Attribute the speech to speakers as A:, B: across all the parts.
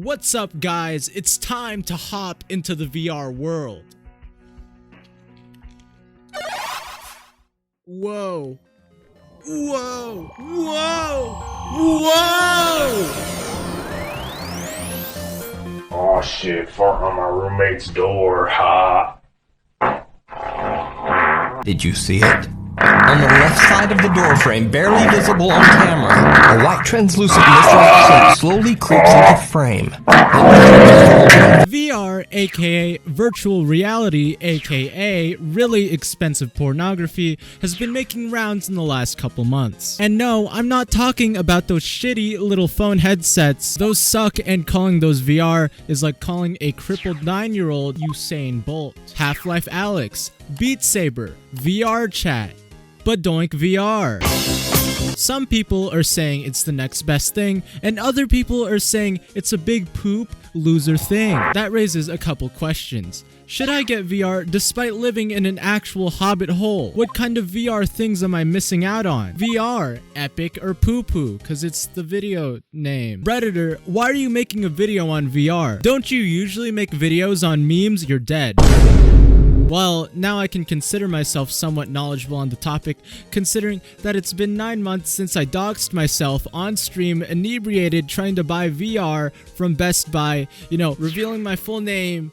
A: What's up, guys? It's time to hop into the VR world. Whoa. Whoa. Whoa. Whoa!
B: Oh shit, farting on my roommate's door, ha.
C: Did you see it? On the left side of the doorframe, barely visible on camera, a white translucent mist-like shape slowly creeps into frame.
A: VR, aka virtual reality, aka really expensive pornography, has been making rounds in the last couple months. And no, I'm not talking about those shitty little phone headsets. Those suck, and calling those VR is like calling a crippled 9-year-old Usain Bolt. Half-Life Alyx, Beat Saber, VR chat, Badoink VR. Some people are saying it's the next best thing, and other people are saying it's a big poop loser thing. That raises a couple questions. Should I get VR despite living in an actual hobbit hole? What kind of VR things am I missing out on? VR, Epic, or Poopoo, cause it's the video name. Breaditor, why are you making a video on VR? Don't you usually make videos on memes? You're dead. Well, now I can consider myself somewhat knowledgeable on the topic, considering that it's been 9 months since I doxed myself on stream inebriated trying to buy VR from Best Buy, revealing my full name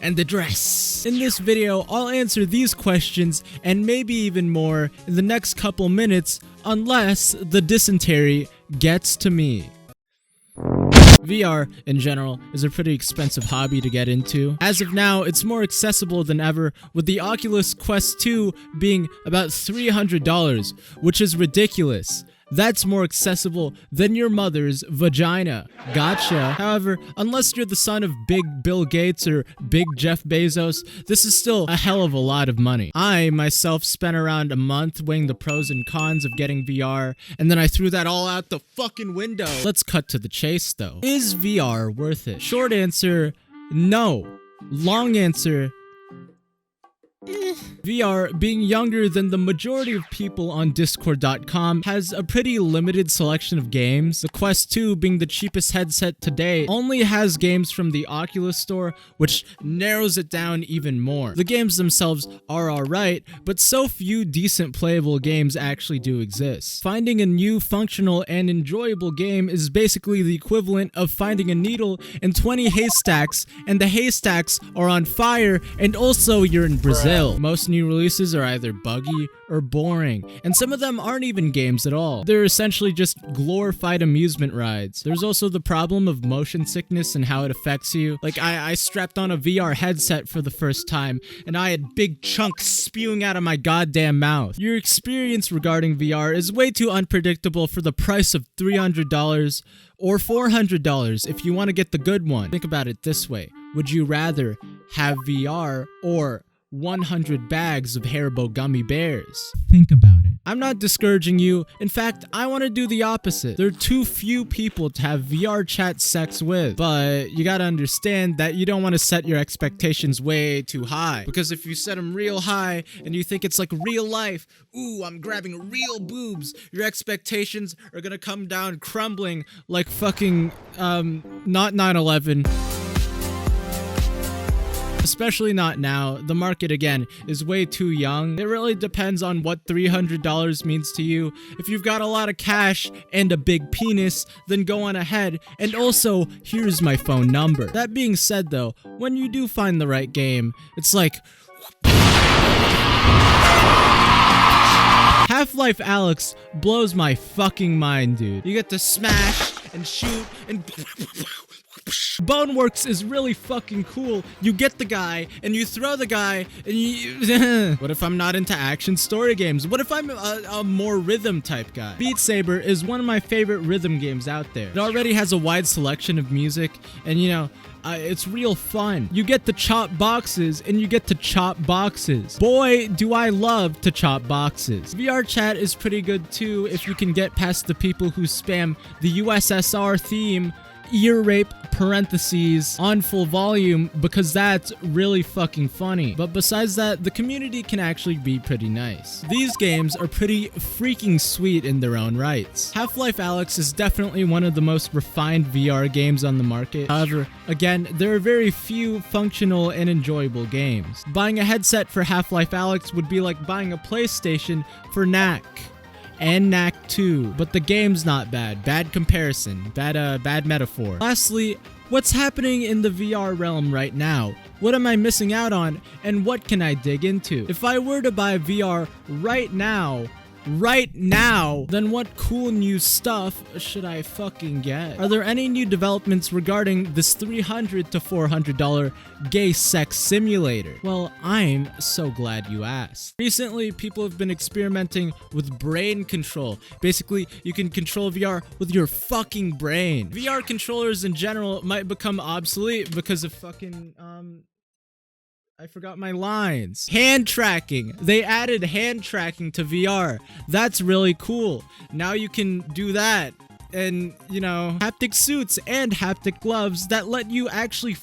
A: and address. In this video, I'll answer these questions and maybe even more in the next couple minutes, unless the dysentery gets to me. VR, in general, is a pretty expensive hobby to get into. As of now, it's more accessible than ever, with the Oculus Quest 2 being about $300, which is ridiculous. That's more accessible than your mother's vagina. Gotcha. However, unless you're the son of Big Bill Gates or Big Jeff Bezos, this is still a hell of a lot of money. I, myself, spent around a month weighing the pros and cons of getting VR, and then I threw that all out the fucking window. Let's cut to the chase, though. Is VR worth it? Short answer, no. Long answer, VR, being younger than the majority of people on Discord.com, has a pretty limited selection of games. The Quest 2, being the cheapest headset today, only has games from the Oculus Store, which narrows it down even more. The games themselves are alright, but so few decent playable games actually do exist. Finding a new functional and enjoyable game is basically the equivalent of finding a needle in 20 haystacks, and the haystacks are on fire, and also you're in Brazil. Most new releases are either buggy or boring, and some of them aren't even games at all. They're essentially just glorified amusement rides. There's also the problem of motion sickness and how it affects you. Like, I strapped on a VR headset for the first time, and I had big chunks spewing out of my goddamn mouth. Your experience regarding VR is way too unpredictable for the price of $300 or $400 if you want to get the good one. Think about it this way. Would you rather have VR or 100 bags of Haribo gummy bears? Think about it. I'm not discouraging you. In fact, I want to do the opposite. There are too few people to have VR chat sex with, but you gotta understand that you don't want to set your expectations way too high, because if you set them real high and you think it's like real life, ooh, I'm grabbing real boobs, your expectations are gonna come down crumbling like fucking, not 9/11. Especially not now. The market, again, is way too young. It really depends on what $300 means to you. If you've got a lot of cash and a big penis, then go on ahead. And also, here's my phone number. That being said, though, when you do find the right game, it's like... Half-Life Alyx blows my fucking mind, dude. You get to smash and shoot and... Boneworks is really fucking cool. You get the guy, and you throw the guy, and you... What if I'm not into action story games? What if I'm a more rhythm type guy? Beat Saber is one of my favorite rhythm games out there. It already has a wide selection of music, and it's real fun. You get to chop boxes, and you get to chop boxes. Boy, do I love to chop boxes. VR chat is pretty good too if you can get past the people who spam the USSR theme ear rape parentheses on full volume because that's really fucking funny. But besides that, the community can actually be pretty nice. These games are pretty freaking sweet in their own rights. Half-Life Alyx is definitely one of the most refined VR games on the market. However, again, there are very few functional and enjoyable games. Buying a headset for Half-Life Alyx would be like buying a PlayStation for Knack. And Knack 2, but the game's not bad. Bad comparison. Bad metaphor. Lastly, what's happening in the VR realm right now? What am I missing out on, and what can I dig into? If I were to buy VR right now, then what cool new stuff should I fucking get? Are there any new developments regarding this $300 to $400 gay sex simulator? Well, I'm so glad you asked. Recently, people have been experimenting with brain control. Basically, you can control VR with your fucking brain. VR controllers in general might become obsolete because of fucking, I forgot my lines. Hand tracking. They added hand tracking to VR. That's really cool. Now you can do that. And, you know, haptic suits and haptic gloves that let you actually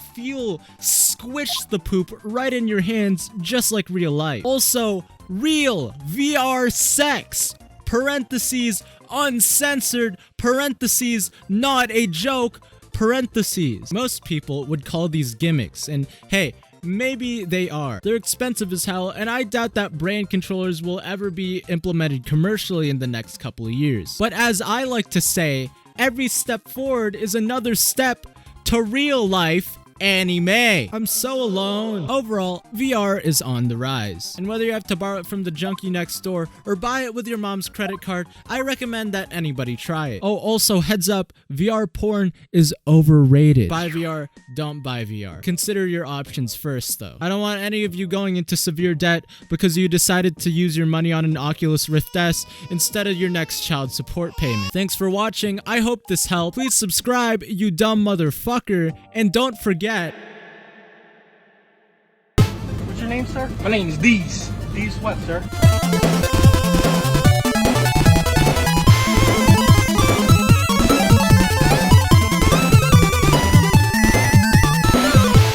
A: squish the poop right in your hands, just like real life. Also, real VR sex. Parentheses, uncensored, parentheses, not a joke, parentheses. Most people would call these gimmicks, and hey, maybe they are. They're expensive as hell, and I doubt that brain controllers will ever be implemented commercially in the next couple of years. But as I like to say, every step forward is another step to real life anime. I'm so alone. Overall, VR is on the rise. And whether you have to borrow it from the junkie next door or buy it with your mom's credit card, I recommend that anybody try it. Oh, also, heads up, VR porn is overrated. Buy VR, don't buy VR. Consider your options first, though. I don't want any of you going into severe debt because you decided to use your money on an Oculus Rift S instead of your next child support payment. Thanks for watching. I hope this helped. Please subscribe, you dumb motherfucker, and don't forget.
D: What's your name, sir? My name is Deez. Deez what, sir?